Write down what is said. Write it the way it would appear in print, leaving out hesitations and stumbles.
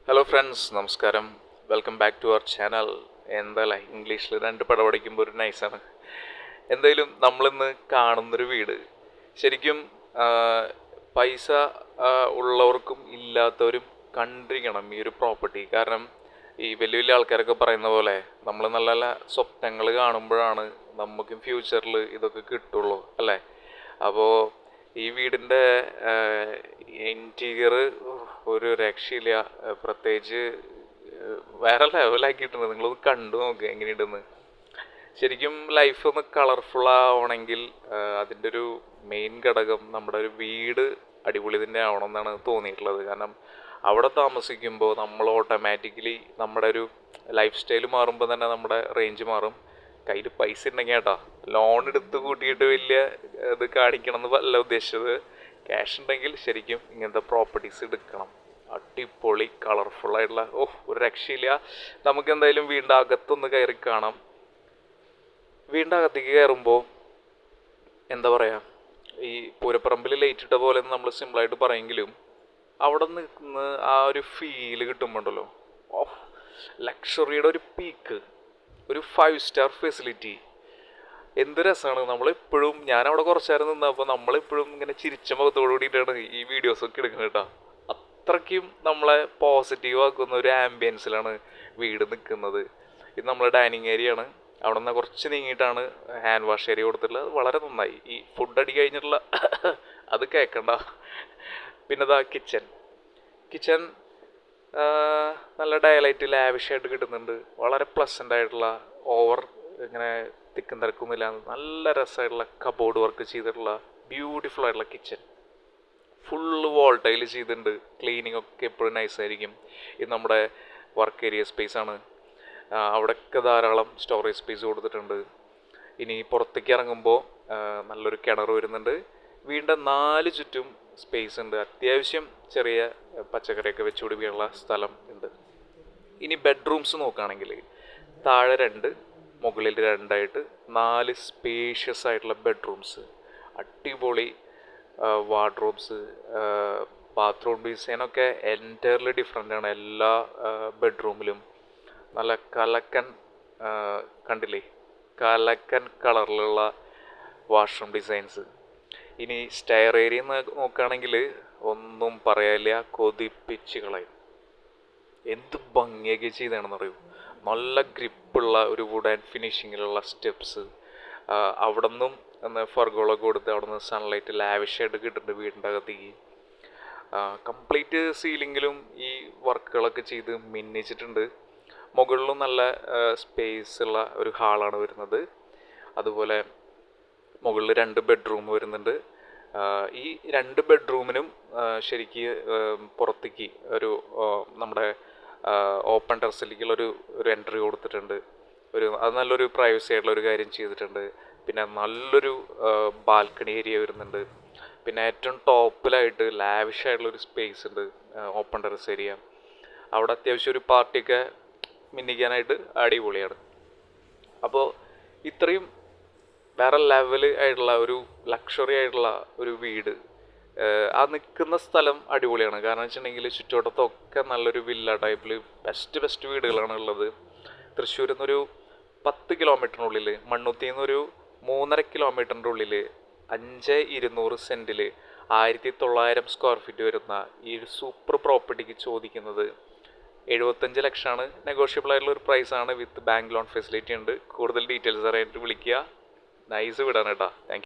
Hello friends, നമസ്കാരം. Welcome back to our channel. എന്താ ഇംഗ്ലീഷിൽ രണ്ട് പടം പഠിക്കുമ്പോൾ ഒരു നൈസാണ്. എന്തായാലും നമ്മളിന്ന് കാണുന്നൊരു വീട് ശരിക്കും പൈസ ഉള്ളവർക്കും ഇല്ലാത്തവരും കണ്ടിരിക്കണം ഈ ഒരു പ്രോപ്പർട്ടി. കാരണം ഈ വലിയ വലിയ ആൾക്കാരൊക്കെ പറയുന്ന പോലെ നമ്മൾ നല്ല നല്ല സ്വപ്നങ്ങൾ കാണുമ്പോഴാണ് നമുക്കും ഫ്യൂച്ചറിൽ ഇതൊക്കെ കിട്ടുള്ളൂ അല്ലേ. അപ്പോൾ ഈ വീടിൻ്റെ ഇൻറ്റീരിയർ ഒരു രക്ഷയില്ല. പ്രത്യേകിച്ച് വേറെ ലെവലാക്കിയിട്ടുണ്ട്. നിങ്ങളൊന്ന് കണ്ടു നോക്കുക എങ്ങനെയുണ്ടെന്ന്. ശരിക്കും ലൈഫ് ഒന്ന് കളർഫുൾ ആവണമെങ്കിൽ അതിൻ്റെ ഒരു മെയിൻ ഘടകം നമ്മുടെ ഒരു വീട് അടിപൊളി തന്നെ ആവണം എന്നാണ് തോന്നിയിട്ടുള്ളത്. കാരണം അവിടെ താമസിക്കുമ്പോൾ നമ്മൾ ഓട്ടോമാറ്റിക്കലി നമ്മുടെ ഒരു ലൈഫ് സ്റ്റൈൽ മാറുമ്പോൾ തന്നെ നമ്മുടെ റേഞ്ച് മാറും. കയ്യിൽ പൈസ ഉണ്ടെങ്കിൽ കേട്ടോ, ലോൺ എടുത്ത് കൂട്ടിയിട്ട് വലിയ ഇത് കാണിക്കണം എന്ന് അല്ല ഉദ്ദേശിച്ചത്. ക്യാഷ് ഉണ്ടെങ്കിൽ ശരിക്കും ഇങ്ങനത്തെ പ്രോപ്പർട്ടീസ് എടുക്കണം. അടിപൊളി കളർഫുള്ളായിട്ടുള്ള ഒരു രക്ഷയില്ല. നമുക്ക് എന്തായാലും വീടിൻ്റെ അകത്തൊന്ന് കയറി കാണാം. വീടിൻ്റെ അകത്തേക്ക് കയറുമ്പോൾ എന്താ പറയുക, ഈ പൂരപ്പറമ്പിൽ ലൈറ്റ് ഇട്ട പോലെ നമ്മൾ സിമ്പിളായിട്ട് പറയെങ്കിലും അവിടെ നിന്ന് ആ ഒരു ഫീല് കിട്ടുമ്പോണ്ടല്ലോ, ലക്ഷറിയുടെ ഒരു പീക്ക്, ഒരു 5 സ്റ്റാർ ഫെസിലിറ്റി. എന്ത് രസമാണ്. നമ്മളെപ്പോഴും, ഞാനവിടെ കുറച്ച് നേരം നിന്നപ്പോൾ നമ്മളെപ്പോഴും ഇങ്ങനെ ചിരിച്ച മുഖത്തോടു കൂടിയിട്ടാണ് ഈ വീഡിയോസൊക്കെ എടുക്കുന്നത് കേട്ടോ. അത്രയ്ക്കും നമ്മളെ പോസിറ്റീവ് ആക്കുന്ന ഒരു ആംബിയൻസിലാണ് വീട് നിൽക്കുന്നത്. ഇത് നമ്മളെ ഡൈനിങ് ഏരിയ ആണ്. അവിടെ നിന്ന് കുറച്ച് നീങ്ങിയിട്ടാണ് ഹാൻഡ് വാഷ് ഏരിയ കൊടുത്തിട്ടുള്ളത്. അത് വളരെ നന്നായി. ഈ ഫുഡ് അടി കഴിഞ്ഞിട്ടുള്ള അത് കേൾക്കണ്ട. പിന്നെ ഇതാ കിച്ചൺ നല്ല ഡയലൈറ്റ് ലാവിഷായിട്ട് കിട്ടുന്നുണ്ട്. വളരെ പ്ലസൻ്റ് ആയിട്ടുള്ള ഓവർ ഇങ്ങനെ തിക്കും തിരക്കൊന്നുമില്ല, നല്ല രസമായിട്ടുള്ള കബോർഡ് വർക്ക് ചെയ്തിട്ടുള്ള ബ്യൂട്ടിഫുൾ ആയിട്ടുള്ള കിച്ചൺ. ഫുള്ള് വോൾട്ടൈൽ ചെയ്തിട്ടുണ്ട്. ക്ലീനിങ് ഒക്കെ എപ്പോഴും നൈസായിരിക്കും. ഇത് നമ്മുടെ വർക്ക് ഏരിയ സ്പേസ് ആണ്. അവിടെയൊക്കെ ധാരാളം സ്റ്റോറേജ് സ്പേസ് കൊടുത്തിട്ടുണ്ട്. ഇനി പുറത്തേക്ക് ഇറങ്ങുമ്പോൾ നല്ലൊരു കിണർ വരുന്നുണ്ട്. വീടിൻ്റെ 4 ചുറ്റും സ്പേസ് ഉണ്ട്. അത്യാവശ്യം ചെറിയ പച്ചക്കറിയൊക്കെ വെച്ച് പിടിപ്പിക്കാനുള്ള സ്ഥലം ഉണ്ട്. ഇനി ബെഡ്റൂംസ് നോക്കുകയാണെങ്കിൽ താഴെ 2, മുകളിൽ 2 ആയിട്ട് 4 സ്പേഷ്യസ് ആയിട്ടുള്ള ബെഡ്റൂംസ്. അടിപൊളി വാർഡ്രോബ്സ്, ബാത്റൂം ഡിസൈനൊക്കെ എൻറ്റയർലി ഡിഫറെൻ്റ് ആണ്. എല്ലാ ബെഡ്റൂമിലും നല്ല കലക്കൻ, കണ്ടില്ലേ, കലക്കൻ കളറിലുള്ള വാഷ്റൂം ഡിസൈൻസ്. ഇനി സ്റ്റെയർ ഏരിയ നോക്കുകയാണെങ്കിൽ ഒന്നും പറയാനില്ല, കൊതിപ്പിച്ച് കളയും. എന്ത് ഭംഗിയൊക്കെ ചെയ്താണെന്ന് അറിയൂ. നല്ല ഗ്രിപ്പുള്ള ഒരു വുഡ് ആൻഡ് ഫിനിഷിങ്ങിലുള്ള സ്റ്റെപ്സ്. അവിടെ നിന്നും ഫർഗോളൊക്കെ കൊടുത്ത് അവിടെ നിന്ന് സൺലൈറ്റ് ലാവിഷായിട്ട് കിട്ടുന്നുണ്ട് വീടിൻ്റെ അകത്തേക്ക്. കംപ്ലീറ്റ് സീലിങ്ങിലും ഈ വർക്കുകളൊക്കെ ചെയ്ത് മിന്നിച്ചിട്ടുണ്ട്. മുകളിലും നല്ല സ്പേസ് ഉള്ള ഒരു ഹാളാണ് വരുന്നത്. അതുപോലെ മുകളിൽ 2 ബെഡ്റൂം വരുന്നുണ്ട്. ഈ 2 ബെഡ്റൂമിനും ശരിക്ക് പുറത്തേക്ക് ഒരു നമ്മുടെ ഓപ്പൺ ടെറസിലേക്കുള്ളൊരു എൻട്രി കൊടുത്തിട്ടുണ്ട്. അത് നല്ലൊരു പ്രൈവസി ആയിട്ടുള്ള ഒരു കാര്യം ചെയ്തിട്ടുണ്ട്. പിന്നെ നല്ലൊരു ബാൽക്കണി ഏരിയ വരുന്നുണ്ട്. പിന്നെ ഏറ്റവും ടോപ്പിലായിട്ട് ലാവിഷായിട്ടുള്ളൊരു സ്പേസ് ഉണ്ട്, ഓപ്പൺ ടെറസ് ഏരിയ. അവിടെ അത്യാവശ്യം ഒരു പാർട്ടിയൊക്കെ മിന്നിക്കാനായിട്ട് അടിപൊളിയാണ്. അപ്പോൾ ഇത്രയും വേറെ ലെവൽ ആയിട്ടുള്ള ഒരു ലക്ഷറി ആയിട്ടുള്ള ഒരു വീട്. ആ നിൽക്കുന്ന സ്ഥലം അടിപൊളിയാണ്. കാരണം വെച്ചിട്ടുണ്ടെങ്കിൽ ചുറ്റുവട്ടത്തൊക്കെ നല്ലൊരു വില്ല ടൈപ്പിൽ ബെസ്റ്റ് വീടുകളാണ് ഉള്ളത്. തൃശ്ശൂരിൽ നിന്നൊരു 10 കിലോമീറ്ററിനുള്ളിൽ, മണ്ണുത്തിയിൽ നിന്നൊരു 3.5 കിലോമീറ്ററിൻ്റെ ഉള്ളിൽ 5,200 സെൻറ്റിൽ 1,900 സ്ക്വയർ ഫീറ്റ് വരുന്ന ഈ ഒരു സൂപ്പർ പ്രോപ്പർട്ടിക്ക് ചോദിക്കുന്നത് 75 ലക്ഷമാണ്. നെഗോഷ്യബിൾ ആയിട്ടുള്ള ഒരു പ്രൈസാണ്. വിത്ത് ബാങ്ക് ലോൺ ഫെസിലിറ്റി ഉണ്ട്. കൂടുതൽ ഡീറ്റെയിൽസ് അറിയാനായിട്ട് വിളിക്കുക. നൈസ് വീടാണ് കേട്ടോ. Thank you.